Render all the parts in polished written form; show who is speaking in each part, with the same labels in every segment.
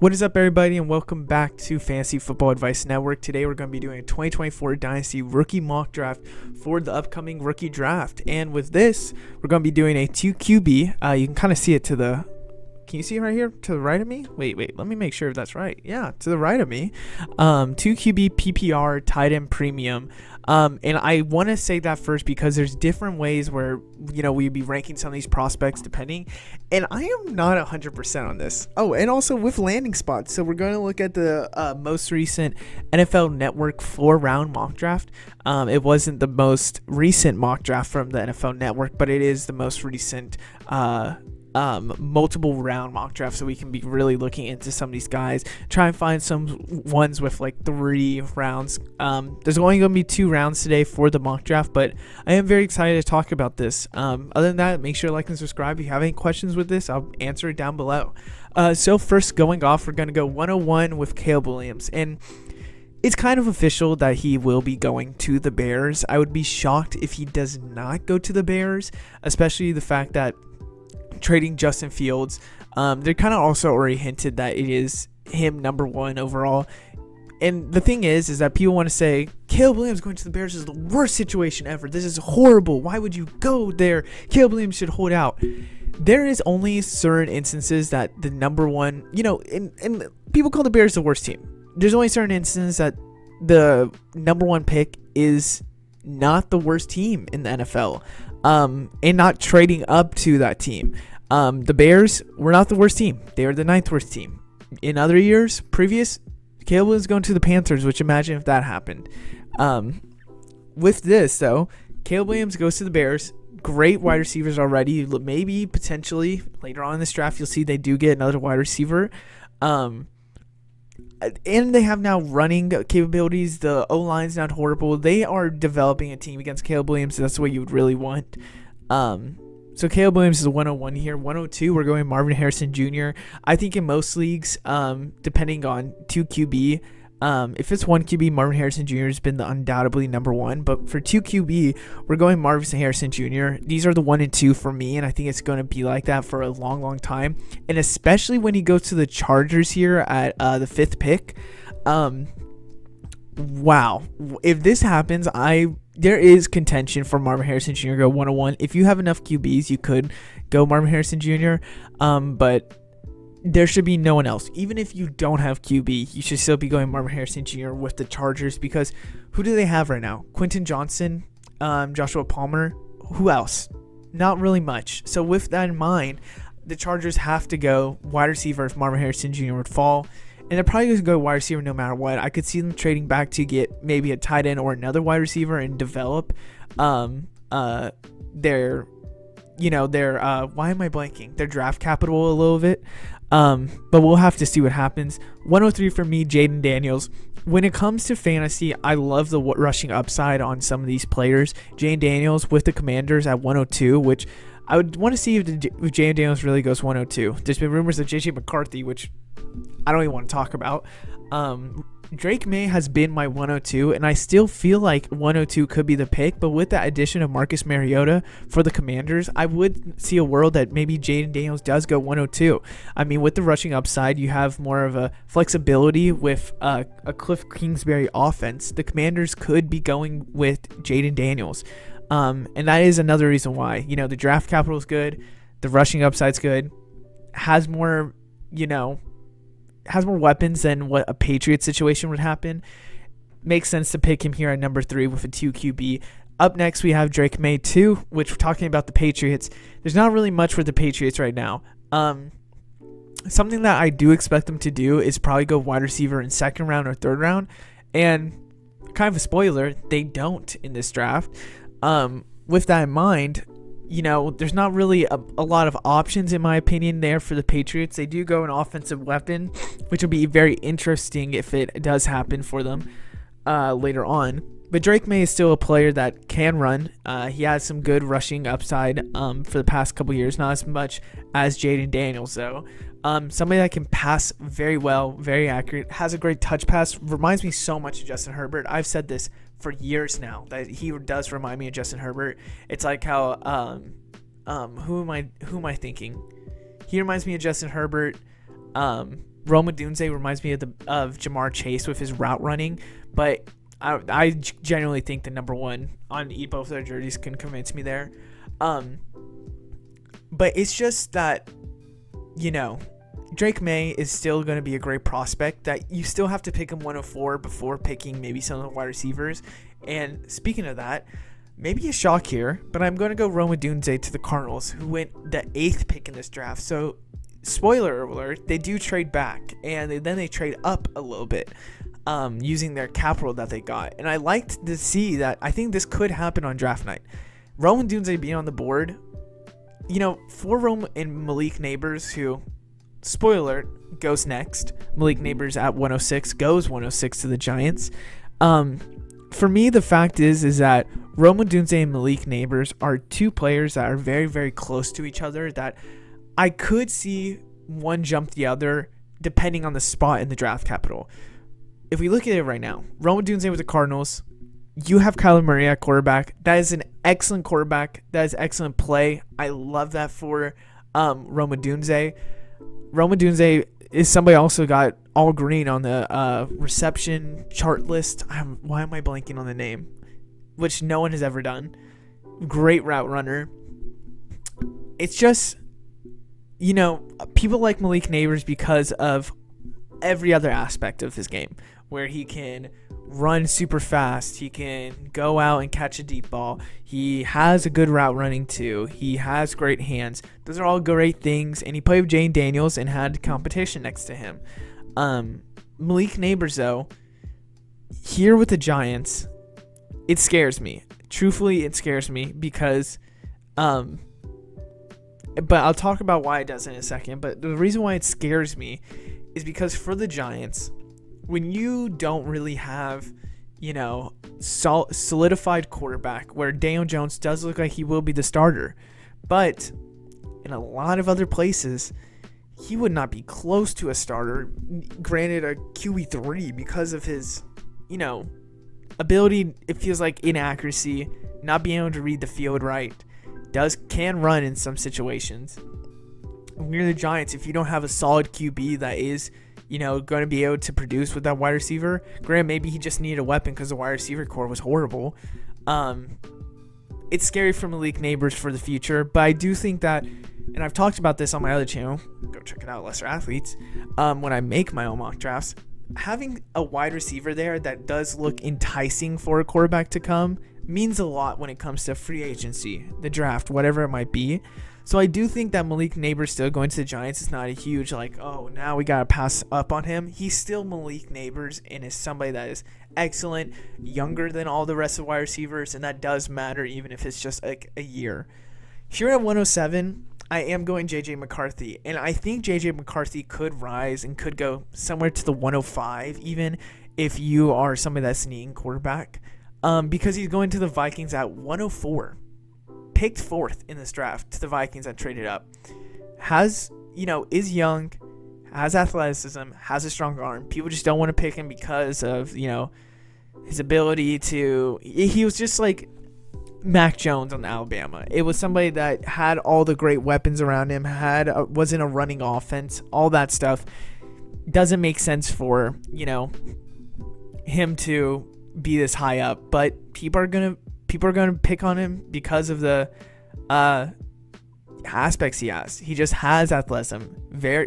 Speaker 1: What is up, everybody, and welcome back to Fantasy Football Advice Network. Today, we're going to be doing a 2024 Dynasty rookie mock draft for the upcoming rookie draft. And with this, we're going to be doing a 2QB. You can kind of see it can you see it right here to the right of me? Wait, let me make sure if that's right. Yeah, to the right of me. 2QB PPR tight end premium. And I want to say that first because there's different ways where, we'd be ranking some of these prospects depending. And I am not 100% on this. Oh, and also with landing spots. So we're going to look at the most recent NFL Network 4-round mock draft. It wasn't the most recent mock draft from the NFL Network, but it is the most recent multiple round mock draft, so we can be really looking into some of these guys, try and find some ones with like 3 rounds. There's only going to be 2 rounds today for the mock draft, but I am very excited to talk about this. Other than that, make sure to like and subscribe. If you have any questions with this, I'll answer it down below. So first, going off, we're going to go 101 with Caleb Williams, and it's kind of official that he will be going to the Bears. I would be shocked if he does not go to the Bears, especially the fact that trading Justin Fields, they kind of also already hinted that it is him number 1 overall. And the thing is that people want to say Caleb Williams going to the Bears is the worst situation ever. This is horrible. Why would you go there? Caleb Williams should hold out. There is only certain instances that the number 1, and people call the Bears the worst team. There's only certain instances that the number 1 pick is not the worst team in the NFL. And not trading up to that team. The Bears were not the worst team. They were the 9th worst team. In other years, previous, Caleb was going to the Panthers, which imagine if that happened. With this, though, Caleb Williams goes to the Bears. Great wide receivers already. Maybe, potentially, later on in this draft, you'll see they do get another wide receiver. And they have now running capabilities. The O-line's not horrible. They are developing a team against Caleb Williams. So that's what you would really want. So Caleb Williams is a 101 here. 102, we're going Marvin Harrison Jr. I think in most leagues, depending on 2QB, if it's 1QB, Marvin Harrison Jr. has been the undoubtedly number 1. But for 2QB, we're going Marvin Harrison Jr. These are the 1 and 2 for me, and I think it's going to be like that for a long, long time. And especially when he goes to the Chargers here at the 5th pick. Wow. If this happens, there is contention for Marvin Harrison Jr. go 101. If you have enough QBs, you could go Marvin Harrison Jr. But there should be no one else. Even if you don't have QB, you should still be going Marvin Harrison Jr. with the Chargers, because who do they have right now? Quentin Johnson, Joshua Palmer. Who else? Not really much. So with that in mind, the Chargers have to go wide receiver if Marvin Harrison Jr. would fall. And they're probably going to go wide receiver no matter what. I could see them trading back to get maybe a tight end or another wide receiver and develop their why am I blanking? Their draft capital a little bit. But we'll have to see what happens. 103 for me, Jaden Daniels. When it comes to fantasy, I love the rushing upside on some of these players. Jaden Daniels with the Commanders at 102, which I would want to see if Jaden Daniels really goes 102. There's been rumors of JJ McCarthy, which I don't even want to talk about. Drake May has been my 102, and I still feel like 102 could be the pick, but with the addition of Marcus Mariota for the Commanders, I would see a world that maybe Jaden Daniels does go 102. I mean, with the rushing upside, you have more of a flexibility with a Cliff Kingsbury offense. The Commanders could be going with Jaden Daniels, and that is another reason why. The draft capital is good, the rushing upside's good, has more weapons than what a Patriots situation would happen. Makes sense to pick him here at number 3 with a 2QB. Up next, we have Drake May 2, which we're talking about the Patriots. There's not really much for the Patriots right now. Something that I do expect them to do is probably go wide receiver in 2nd round or 3rd round. And kind of a spoiler, they don't in this draft. With that in mind, there's not really a lot of options, in my opinion, there for the Patriots. They do go an offensive weapon, which will be very interesting if it does happen for them later on. But Drake May is still a player that can run. He has some good rushing upside for the past couple years. Not as much as Jaden Daniels, though. Somebody that can pass very well, very accurate, has a great touch pass. Reminds me so much of Justin Herbert. I've said this for years now that he does remind me of Justin Herbert. It's like how who am I thinking? He reminds me of Justin Herbert Rome Odunze reminds me of Jamar Chase with his route running, but I genuinely think the number one on both their jerseys can convince me there. But it's just that, Drake May is still going to be a great prospect that you still have to pick him 104 before picking maybe some of the wide receivers. And speaking of that, maybe a shock here, but I'm going to go Rome Odunze to the Cardinals, who went the 8th pick in this draft. So, spoiler alert, they do trade back, and then they trade up a little bit using their capital that they got. And I liked to see that. I think this could happen on draft night. Rome Odunze being on the board, for Rome and Malik Neighbors, who, spoiler alert, goes next. Malik Neighbors at 106, goes 106 to the Giants. For me, the fact is that Rome Odunze and Malik Neighbors are two players that are very, very close to each other that I could see one jump the other depending on the spot in the draft capital. If we look at it right now, Rome Odunze with the Cardinals, you have Kyler Murray at quarterback. That is an excellent quarterback. That is excellent play. I love that for Rome Odunze. Rome Odunze is somebody also got all green on the reception chart list. Why am I blanking on the name? Which no one has ever done. Great route runner. It's just, people like Malik Neighbors because of every other aspect of his game, where he can run super fast, he can go out and catch a deep ball, he has a good route running too, he has great hands. Those are all great things, and he played with Jane Daniels and had competition next to him. Malik Neighbors, though, here with the Giants, it scares me. Truthfully, it scares me because but I'll talk about why it does in a second. But the reason why it scares me is because for the Giants, when you don't really have, solidified quarterback, where Daniel Jones does look like he will be the starter, but in a lot of other places, he would not be close to a starter, granted a QB3 because of his, ability, it feels like inaccuracy, not being able to read the field right, can run in some situations. When you're the Giants, if you don't have a solid QB that is, going to be able to produce with that wide receiver, granted, maybe he just needed a weapon because the wide receiver core was horrible. It's scary for Malik Neighbors for the future, but I do think that, and I've talked about this on my other channel, go check it out, Lesser Athletes, when I make my own mock drafts, having a wide receiver there that does look enticing for a quarterback to come means a lot when it comes to free agency, the draft, whatever it might be. So I do think that Malik Neighbors still going to the Giants is not a huge, now we got to pass up on him. He's still Malik Neighbors and is somebody that is excellent, younger than all the rest of the wide receivers, and that does matter even if it's just like a year. Here at 107, I am going J.J. McCarthy, and I think J.J. McCarthy could rise and could go somewhere to the 105 even if you are somebody that's needing quarterback, because he's going to the Vikings at 104. Picked 4th in this draft to the Vikings that traded up. Is young, has athleticism, has a strong arm. People just don't want to pick him because of, his ability to... He was just like Mac Jones on Alabama. It was somebody that had all the great weapons around him, was in a running offense, all that stuff. Doesn't make sense for, him to be this high up, but people are going to pick on him because of the aspects he has. He just has athleticism,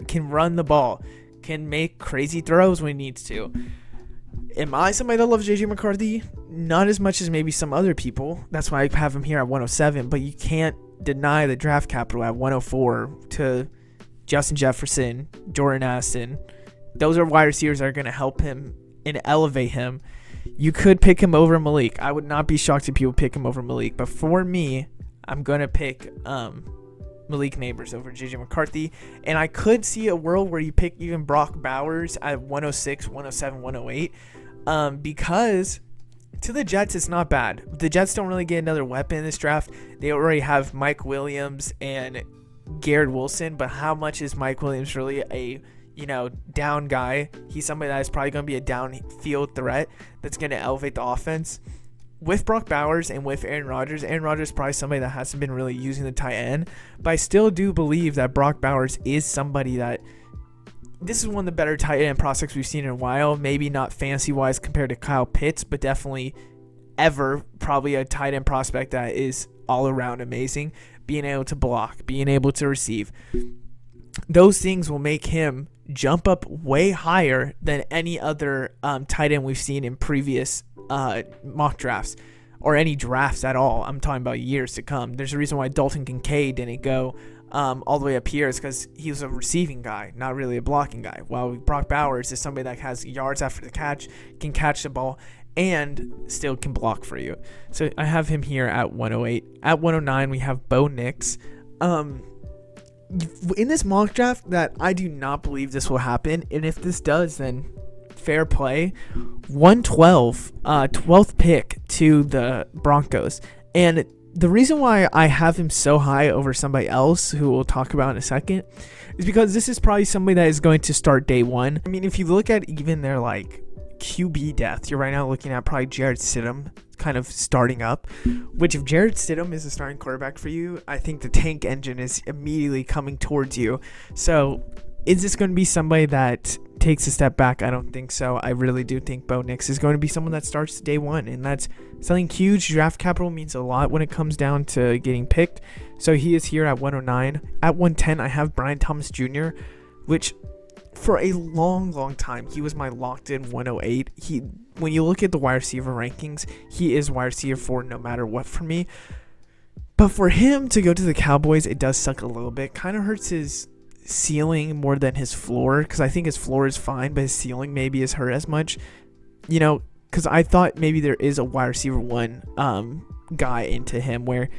Speaker 1: can run the ball, can make crazy throws when he needs to. Am I somebody that loves J.J. McCarthy? Not as much as maybe some other people. That's why I have him here at 107, but you can't deny the draft capital at 104 to Justin Jefferson, Jordan Addison. Those are wide receivers that are going to help him and elevate him. You could pick him over Malik. I would not be shocked if people pick him over Malik. But for me, I'm going to pick Malik Neighbors over J.J. McCarthy. And I could see a world where you pick even Brock Bowers at 106, 107, 108. Because to the Jets, it's not bad. The Jets don't really get another weapon in this draft. They already have Mike Williams and Garrett Wilson. But how much is Mike Williams really a down guy? He's somebody that is probably going to be a downfield threat that's going to elevate the offense. With Brock Bowers and with Aaron Rodgers is probably somebody that hasn't been really using the tight end, but I still do believe that Brock Bowers is somebody that this is one of the better tight end prospects we've seen in a while. Maybe not fantasy-wise compared to Kyle Pitts, but definitely ever probably a tight end prospect that is all around amazing. Being able to block, being able to receive. Those things will make him jump up way higher than any other tight end we've seen in previous mock drafts or any drafts at all. I'm talking about years to come. There's a reason why Dalton Kincaid didn't go all the way up here is because he was a receiving guy, not really a blocking guy. While Brock Bowers is somebody that has yards after the catch, can catch the ball, and still can block for you. So I have him here at 108. At 109, we have Bo Nix. In this mock draft, that I do not believe this will happen, and if this does, then fair play. 112, 12th pick to the Broncos. And the reason why I have him so high over somebody else, who we'll talk about in a second, is because this is probably somebody that is going to start day one. I mean, if you look at even their QB depth, you're right now looking at probably Jarrett Stidham kind of starting up, which if Jarrett Stidham is a starting quarterback for you, I think the tank engine is immediately coming towards you. So is this going to be somebody that takes a step back? I don't think so. I really do think Bo Nix is going to be someone that starts day one, and that's something huge. Draft capital means a lot when it comes down to getting picked. So he is here at 109. At 110, I have Brian Thomas Jr., which for a long time, he was my locked-in 108. When you look at the wide receiver rankings, he is wide receiver 4 no matter what for me. But for him to go to the Cowboys, it does suck a little bit. Kind of hurts his ceiling more than his floor, because I think his floor is fine, but his ceiling maybe is hurt as much. Because I thought maybe there is a wide receiver 1 guy into him where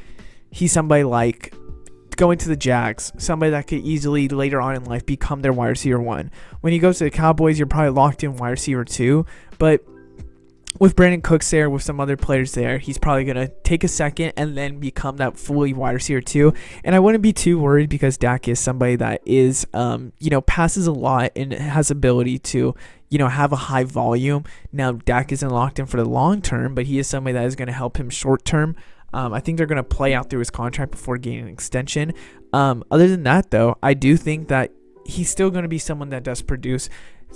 Speaker 1: he's somebody like going to the Jags, somebody that could easily later on in life become their wide receiver 1. When he goes to the Cowboys, you're probably locked in wide receiver 2, but with Brandon Cooks there, with some other players there, he's probably going to take a second and then become that fully wide receiver 2. And I wouldn't be too worried because Dak is somebody that is, passes a lot and has ability to, have a high volume. Now, Dak isn't locked in for the long term, but he is somebody that is going to help him short term. I think they're going to play out through his contract before getting an extension. Other than that, though, I do think that he's still going to be someone that does produce.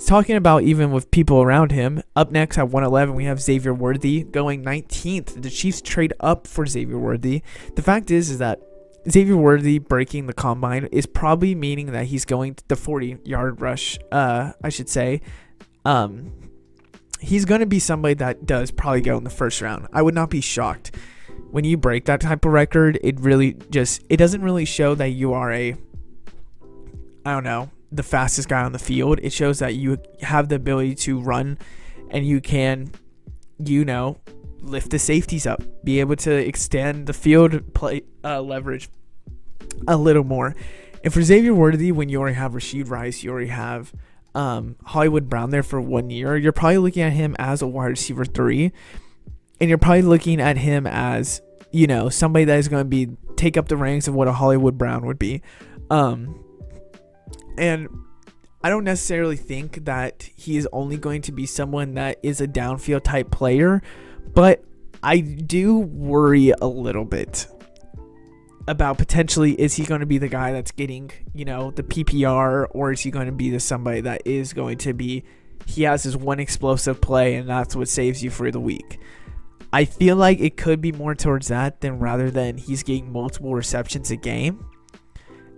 Speaker 1: Talking about even with people around him, up next at 111, we have Xavier Worthy going 19th. The Chiefs trade up for Xavier Worthy. The fact is that Xavier Worthy breaking the combine is probably meaning that he's going to the 40-yard rush, I should say. He's going to be somebody that does probably go in the first round. I would not be shocked. When you break that type of record, it doesn't really show that you are the fastest guy on the field. It shows that you have the ability to run and you can, lift the safeties up, be able to extend the field play leverage a little more. And for Xavier Worthy, when you already have Rashid Rice, you already have Hollywood Brown there for 1 year, you're probably looking at him as a wide receiver 3. And you're probably looking at him as, somebody that is going to take up the ranks of what a Hollywood Brown would be. And I don't necessarily think that he is only going to be someone that is a downfield type player, but I do worry a little bit about potentially, is he going to be the guy that's getting, the PPR, or is he going to be somebody that is going to be, he has his one explosive play and that's what saves you for the week. I feel like it could be more towards that than rather than he's getting multiple receptions a game.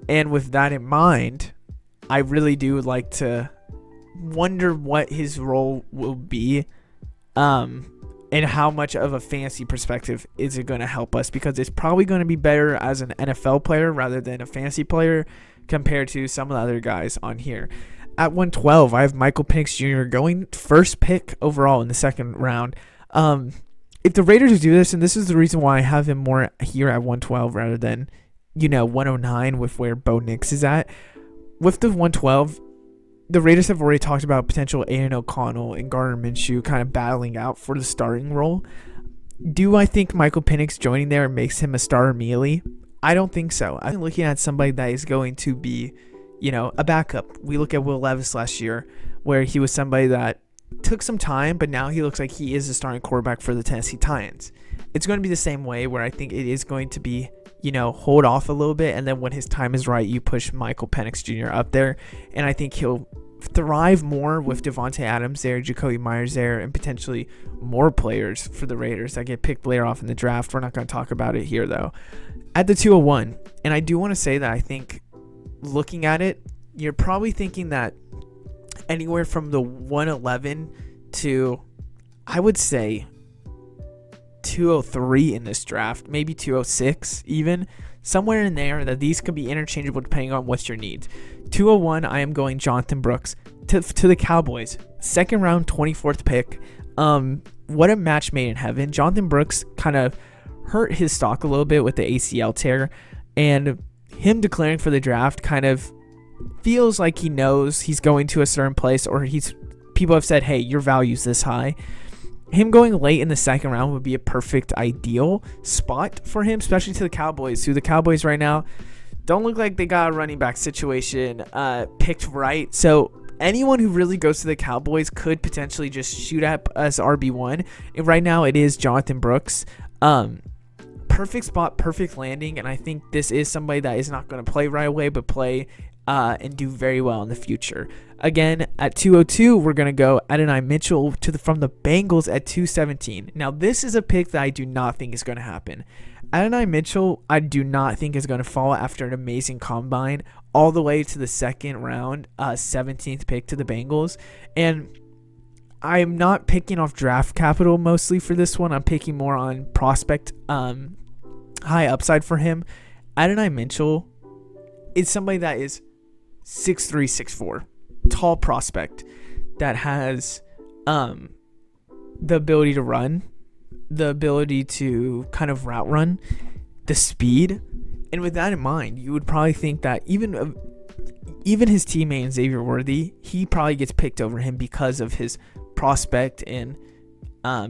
Speaker 1: And with that in mind, I really do like to wonder what his role will be, and how much of a fantasy perspective is it going to help us, because it's probably going to be better as an NFL player rather than a fantasy player compared to some of the other guys on here. At 112, I have Michael Penix Jr. going first pick overall in the second round. If the Raiders do this, and this is the reason why I have him more here at 112 rather than, 109 with where Bo Nix is at. With the 112, the Raiders have already talked about potential Aiden O'Connell and Gardner Minshew kind of battling out for the starting role. Do I think Michael Penix joining there makes him a starter immediately? I don't think so. I'm looking at somebody that is going to be, a backup. We look at Will Levis last year, where he was somebody that took some time, but now he looks like he is a starting quarterback for the Tennessee Titans. It's going to be the same way, where I think it is going to be, hold off a little bit, and then when his time is right, you push Michael Penix Jr. up there, and I think he'll thrive more with Devontae Adams there, Jacoby Myers there, and potentially more players for the Raiders that get picked later off in the draft. We're not going to talk about it here, though. At the 201, and I do want to say that I think looking at it, you're probably thinking that anywhere from the 111 to, I would say, 203 in this draft, maybe 206 even, somewhere in there, that these could be interchangeable depending on what's your needs. 201, I am going Jonathan Brooks to the Cowboys. Second round, 24th pick. What a match made in heaven. Jonathan Brooks kind of hurt his stock a little bit with the ACL tear, and him declaring for the draft kind of feels like he knows he's going to a certain place, or people have said, hey, your value's this high. Him going late in the second round would be a perfect ideal spot for him, especially to the Cowboys, who the Cowboys right now don't look like they got a running back situation picked right. So anyone who really goes to the Cowboys could potentially just shoot up as RB1. And right now it is Jonathan Brooks. Perfect spot, perfect landing, and I think this is somebody that is not going to play right away, but play and do very well in the future. Again, at 202, we're going to go Adonai Mitchell from the Bengals at 217. Now, this is a pick that I do not think is going to happen. Adonai Mitchell, I do not think is going to fall after an amazing combine all the way to the second round, 17th pick to the Bengals. And I'm not picking off draft capital mostly for this one. I'm picking more on prospect high upside for him. Adonai Mitchell is somebody that is 6'3", 6'4", tall prospect that has the ability to run, the ability to kind of route run, the speed. And with that in mind, you would probably think that even his teammate Xavier Worthy, he probably gets picked over him because of his prospect and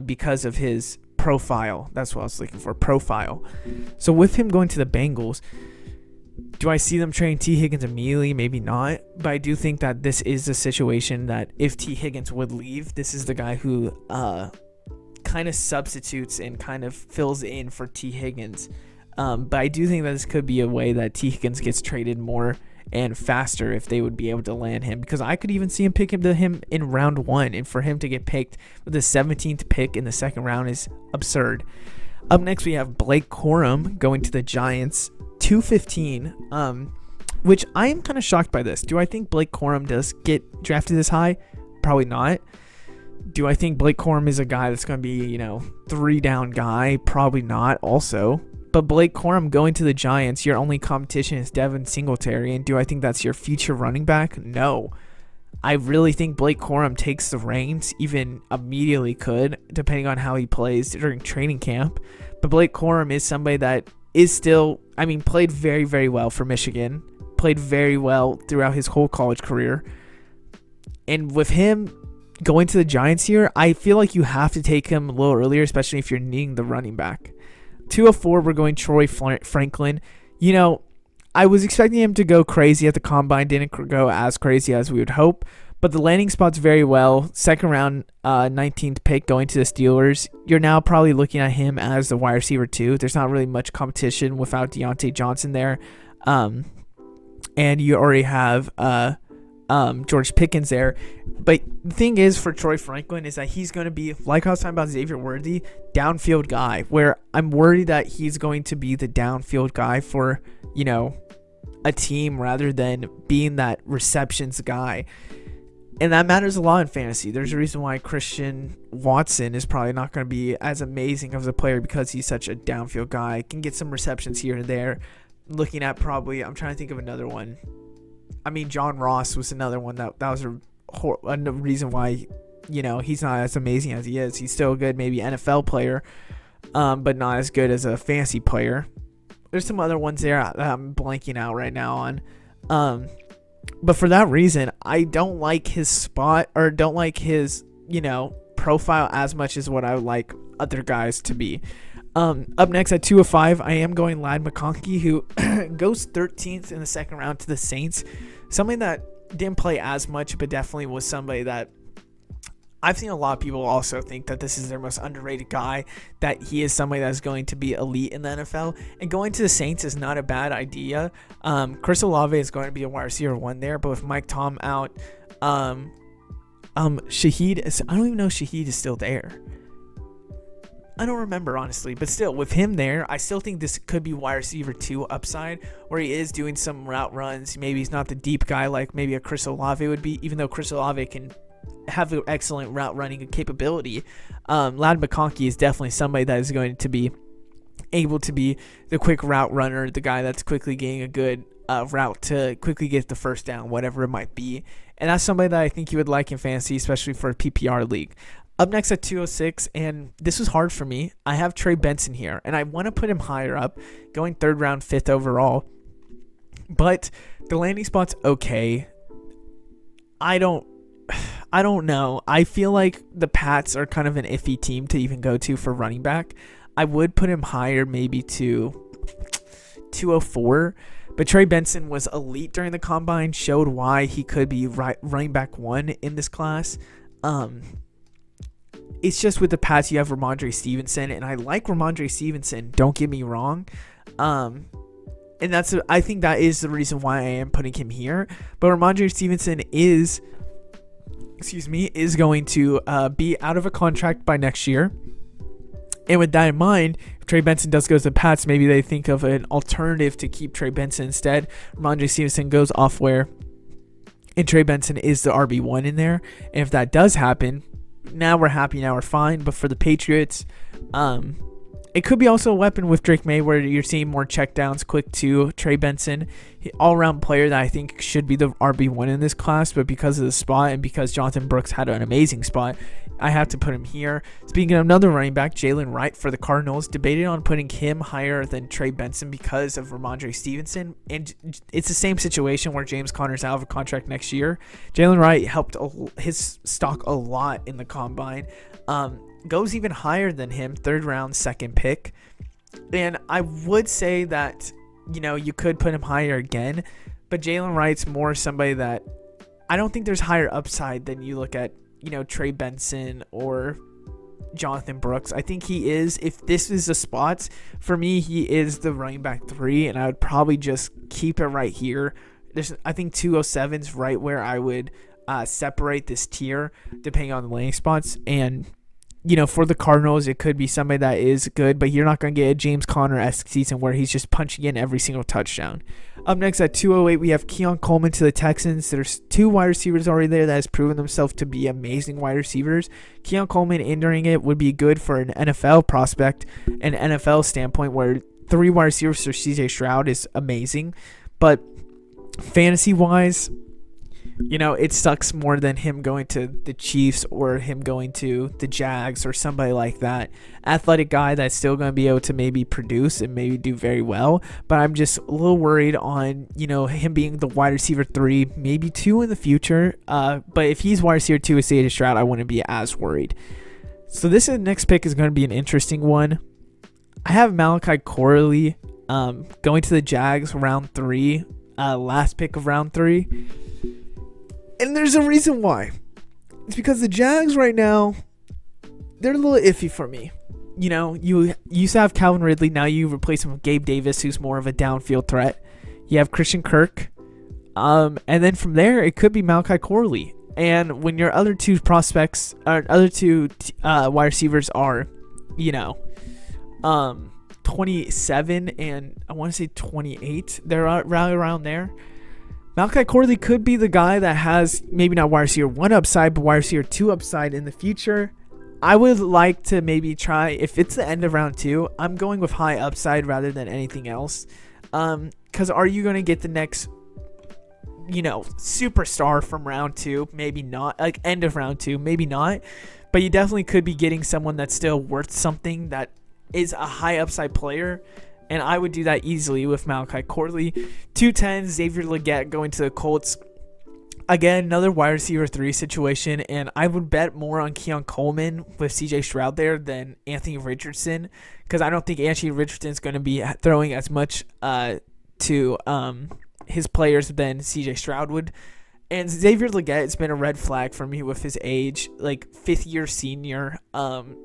Speaker 1: because of his profile. That's what I was looking for, profile. So with him going to the Bengals, do I see them trading T. Higgins immediately? Maybe not. But I do think that this is a situation that if T. Higgins would leave, this is the guy who kind of substitutes and kind of fills in for T. Higgins. But I do think that this could be a way that T. Higgins gets traded more and faster if they would be able to land him. Because I could even see him pick him in round 1. And for him to get picked with the 17th pick in the second round is absurd. Up next, we have Blake Corum going to the Giants. 215, which I am kind of shocked by this. Do I think Blake Corum does get drafted this high? Probably not. Do I think Blake Corum is a guy that's going to be, 3-down guy? Probably not also. But Blake Corum going to the Giants, your only competition is Devin Singletary. And do I think that's your future running back? No. I really think Blake Corum takes the reins, even immediately could, depending on how he plays during training camp. But Blake Corum is somebody that is still, played very, very well for Michigan. Played very well throughout his whole college career. And with him going to the Giants here, I feel like you have to take him a little earlier, especially if you're needing the running back. 204, we're going Troy Franklin. I was expecting him to go crazy at the combine. Didn't go as crazy as we would hope. But the landing spot's very well. Second round, 19th pick going to the Steelers. You're now probably looking at him as the wide receiver too. There's not really much competition without Deontay Johnson there. And you already have George Pickens there. But the thing is for Troy Franklin is that he's going to be, like I was talking about Xavier Worthy, downfield guy. Where I'm worried that he's going to be the downfield guy for, a team rather than being that receptions guy. And that matters a lot in fantasy. There's a reason why Christian Watson is probably not going to be as amazing as a player because he's such a downfield guy. Can get some receptions here and there. Looking at probably, I'm trying to think of another one. John Ross was another one that was a reason why, he's not as amazing as he is. He's still a good, maybe NFL player, but not as good as a fantasy player. There's some other ones there that I'm blanking out right now on. But for that reason, I don't like his spot or don't like his, profile as much as what I would like other guys to be. Up next at 205, I am going Ladd McConkey, who goes 13th in the second round to the Saints. Somebody that didn't play as much, but definitely was somebody that I've seen a lot of people also think that this is their most underrated guy, that he is somebody that's going to be elite in the NFL. And going to the Saints is not a bad idea. Chris Olave is going to be a wide receiver 1 there, but with Mike Tom out, Shaheed, I don't even know if Shaheed is still there. I don't remember, honestly, but still, with him there, I still think this could be wide receiver 2 upside, where he is doing some route runs. Maybe he's not the deep guy like maybe a Chris Olave would be, even though Chris Olave can have an excellent route running capability. Ladd McConkey is definitely somebody that is going to be able to be the quick route runner, the guy that's quickly getting a good route to quickly get the first down, whatever it might be. And that's somebody that I think you would like in fantasy, especially for a PPR league. Up next at 206, and this was hard for me, I have Trey Benson here, and I want to put him higher up, going 3rd round, 5th overall. But the landing spot's okay. I don't know. I feel like the Pats are kind of an iffy team to even go to for running back. I would put him higher, maybe to 204. But Trey Benson was elite during the combine, showed why he could be running back 1 in this class. It's just with the Pats, you have Ramondre Stevenson, and I like Ramondre Stevenson, don't get me wrong. And I think that is the reason why I am putting him here. But Ramondre Stevenson is going to be out of a contract by next year. And with that in mind, if Trey Benson does go to the Pats, maybe they think of an alternative to keep Trey Benson instead. Ramondre Stevenson goes off where, and Trey Benson is the RB1 in there. And if that does happen, now we're happy, now we're fine. But for the Patriots, it could be also a weapon with Drake May, where you're seeing more checkdowns quick to Trey Benson. All-around player that I think should be the RB1 in this class, but because of the spot and because Jonathan Brooks had an amazing spot, I have to put him here. Speaking of another running back, Jalen Wright for the Cardinals, debated on putting him higher than Trey Benson because of Ramondre Stevenson. And it's the same situation where James Conner's out of a contract next year. Jalen Wright helped his stock a lot in the combine. Goes even higher than him, 3rd round, 2nd pick. And I would say that, you could put him higher again, but Jalen Wright's more somebody that I don't think there's higher upside than you look at, Trey Benson or Jonathan Brooks. I think he is, if this is the spots, for me, he is the running back 3, and I would probably just keep it right here. I think 207 is right where I would separate this tier, depending on the landing spots. And for the Cardinals, it could be somebody that is good, but you're not going to get a James Conner-esque season where he's just punching in every single touchdown. Up next at 208, we have Keon Coleman to the Texans. There's 2 wide receivers already there that has proven themselves to be amazing wide receivers. Keon Coleman entering it would be good for an NFL prospect, an NFL standpoint, where 3 wide receivers for CJ Stroud is amazing. But fantasy-wise, it sucks more than him going to the Chiefs or him going to the Jags or somebody like that. Athletic guy that's still going to be able to maybe produce and maybe do very well. But I'm just a little worried on, him being the wide receiver 3, maybe 2 in the future. But if he's wide receiver 2 with C.J. Stroud, I wouldn't be as worried. So this next pick is going to be an interesting one. I have Malachi Corley going to the Jags round 3, last pick of round 3. And there's a reason why. It's because the Jags right now, they're a little iffy for me. You used to have Calvin Ridley. Now you replace him with Gabe Davis, who's more of a downfield threat. You have Christian Kirk. And then from there, it could be Malachi Corley. And when your other 2 prospects, or other 2 wide receivers are, 27 and I want to say 28, they're right around there. Malachi Corley could be the guy that has maybe not wide receiver 1 upside, but wide receiver 2 upside in the future. I would like to maybe try, if it's the end of round 2, I'm going with high upside rather than anything else. Because are you going to get the next, superstar from round 2? Maybe not. Like end of round 2, maybe not. But you definitely could be getting someone that's still worth something, that is a high upside player. And I would do that easily with Malachi Corley. 210, Xavier Legette going to the Colts. Again, another wide receiver 3 situation. And I would bet more on Keon Coleman with CJ Stroud there than Anthony Richardson. Because I don't think Anthony Richardson is going to be throwing as much to his players than CJ Stroud would. And Xavier Legette, it's been a red flag for me with his age. Like 5th-year senior,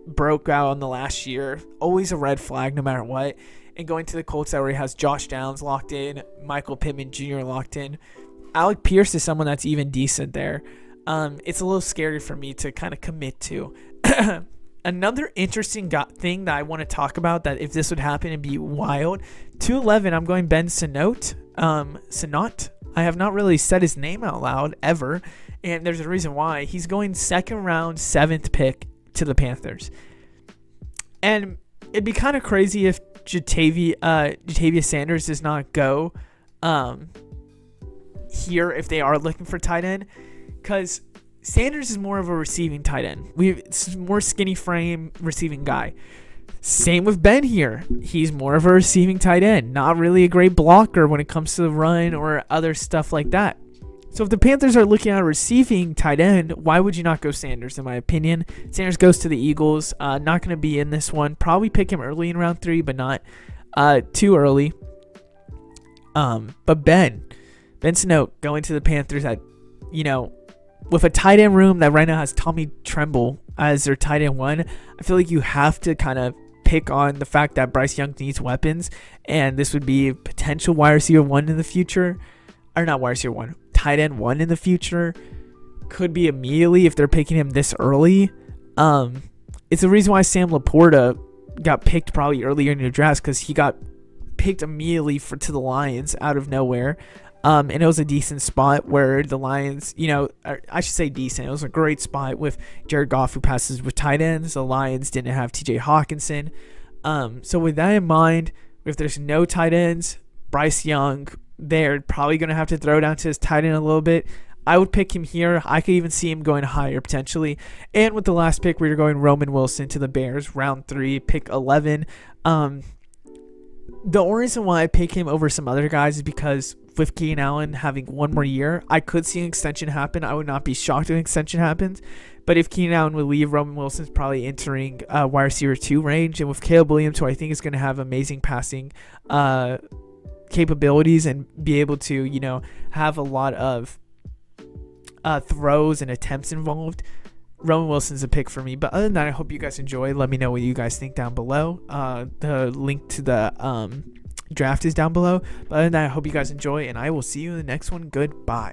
Speaker 1: broke out on the last year. Always a red flag no matter what. And going to the Colts, where he has Josh Downs locked in, Michael Pittman Jr. locked in. Alec Pierce is someone that's even decent there. it's a little scary for me to kind of commit to. Another interesting thing that I want to talk about, that if this would happen and be wild, 211, I'm going Ben Sinnott. Sinnott. I have not really said his name out loud ever, and there's a reason why. He's going second round, 7th pick to the Panthers. And it'd be kind of crazy if Jatavius Sanders does not go here if they are looking for tight end, because Sanders is more of a receiving tight end. It's more skinny frame receiving guy. Same with Ben here. He's more of a receiving tight end, not really a great blocker when it comes to the run or other stuff like that. So if the Panthers are looking at a receiving tight end, why would you not go Sanders, in my opinion? Sanders goes to the Eagles. Not going to be in this one. Probably pick him early in round 3, but not too early. But Ben Sinnott going to the Panthers at, with a tight end room that right now has Tommy Tremble as their tight end 1, I feel like you have to kind of pick on the fact that Bryce Young needs weapons, and this would be a potential wide receiver 1 in the future. Or not wide receiver 1, tight end 1 in the future. Could be immediately if they're picking him this early. It's the reason why Sam Laporta got picked probably earlier in your drafts, because he got picked immediately to the Lions out of nowhere. And it was a decent spot where the Lions, I should say decent. It was a great spot with Jared Goff, who passes with tight ends. The Lions didn't have TJ Hawkinson. So with that in mind, if there's no tight ends, Bryce Young, they're probably going to have to throw down to his tight end a little bit. I would pick him here. I could even see him going higher potentially. And with the last pick, we were going Roman Wilson to the Bears, round 3, pick 11. The only reason why I pick him over some other guys is because with Keenan Allen having one more year, I could see an extension happen. I would not be shocked if an extension happens. But if Keenan Allen would leave, Roman Wilson's probably entering wide receiver 2 range. And with Caleb Williams, who I think is going to have amazing passing capabilities and be able to, have a lot of throws and attempts involved, Roman Wilson's a pick for me. But other than that, I hope you guys enjoy. Let me know what you guys think down below. The link to the draft is down below. But other than that, I hope you guys enjoy, and I will see you in the next one. Goodbye.